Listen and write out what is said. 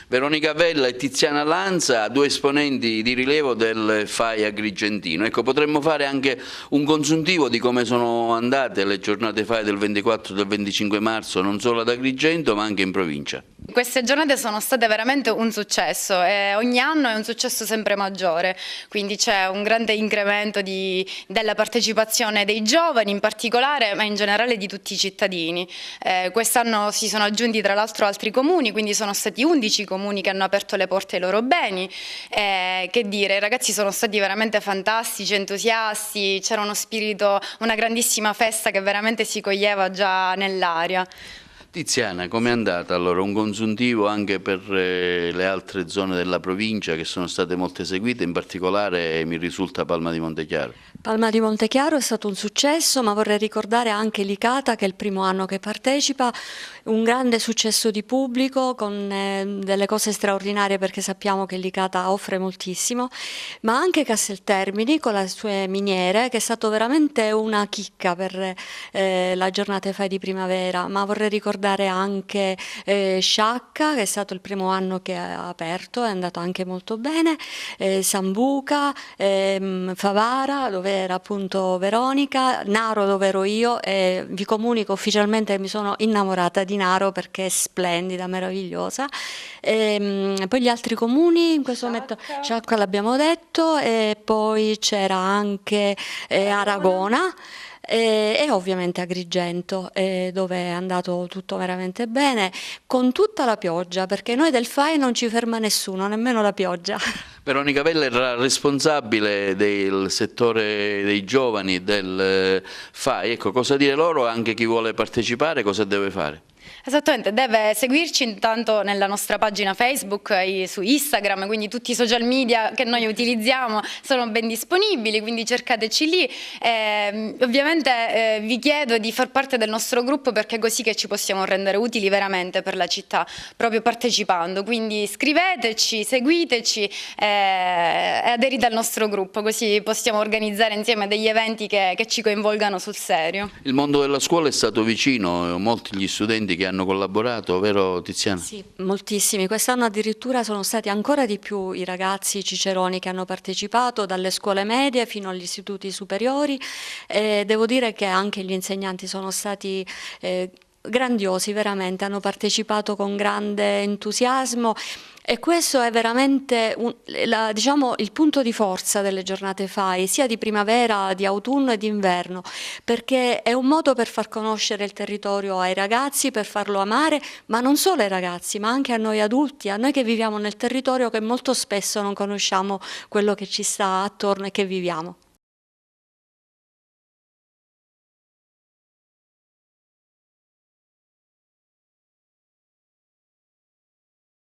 Veronica Vella e Tiziana Lanza, due esponenti di rilievo del FAI Agrigentino. Ecco, potremmo fare anche un consuntivo di come sono andate le giornate FAI del 24 e del 25 marzo, non solo ad Agrigento ma anche in provincia. Queste giornate sono state veramente un successo e ogni anno è un successo sempre maggiore, quindi c'è un grande incremento della partecipazione dei giovani in particolare, ma in generale di tutti i cittadini. Quest'anno si sono aggiunti tra l'altro altri comuni, quindi sono stati 11 comuni che hanno aperto le porte ai loro beni. Che dire, i ragazzi sono stati veramente fantastici, entusiasti, c'era uno spirito, una grandissima festa che veramente si coglieva già nell'aria. Tiziana, com'è andata allora? Un consuntivo anche per le altre zone della provincia che sono state molto eseguite, in particolare mi risulta Palma di Montechiaro. Palma di Montechiaro è stato un successo, ma vorrei ricordare anche Licata, che è il primo anno che partecipa, un grande successo di pubblico con delle cose straordinarie, perché sappiamo che Licata offre moltissimo, ma anche Casteltermini con le sue miniere, che è stato veramente una chicca per la giornata FAI di primavera, ma vorrei ricordare anche Sciacca, che è stato il primo anno che ha aperto, è andato anche molto bene, Sambuca, Favara, dove era appunto Veronica, Naro dove ero io, e vi comunico ufficialmente che mi sono innamorata di Naro perché è splendida, meravigliosa. Poi gli altri comuni, in questo momento Sciacca l'abbiamo detto, e poi c'era anche Aragona. E ovviamente Agrigento, dove è andato tutto veramente bene, con tutta la pioggia, perché noi del FAI non ci ferma nessuno, nemmeno la pioggia. Veronica Vella era responsabile del settore dei giovani del FAI, ecco, cosa dire loro, anche chi vuole partecipare, cosa deve fare? Esattamente, deve seguirci intanto nella nostra pagina Facebook, su Instagram, quindi tutti i social media che noi utilizziamo sono ben disponibili, quindi cercateci lì. Ovviamente vi chiedo di far parte del nostro gruppo, perché è così che ci possiamo rendere utili veramente per la città, proprio partecipando, quindi scriveteci, seguiteci e aderite al nostro gruppo, così possiamo organizzare insieme degli eventi che ci coinvolgano sul serio. Il mondo della scuola è stato vicino, molti gli studenti che hanno collaborato, vero Tiziana? Sì, moltissimi. Quest'anno addirittura sono stati ancora di più i ragazzi ciceroni che hanno partecipato, dalle scuole medie fino agli istituti superiori. Devo dire che anche gli insegnanti sono stati grandiosi, veramente, hanno partecipato con grande entusiasmo. E questo è veramente diciamo, il punto di forza delle giornate FAI, sia di primavera, di autunno e di inverno, perché è un modo per far conoscere il territorio ai ragazzi, per farlo amare, ma non solo ai ragazzi, ma anche a noi adulti, a noi che viviamo nel territorio, che molto spesso non conosciamo quello che ci sta attorno e che viviamo.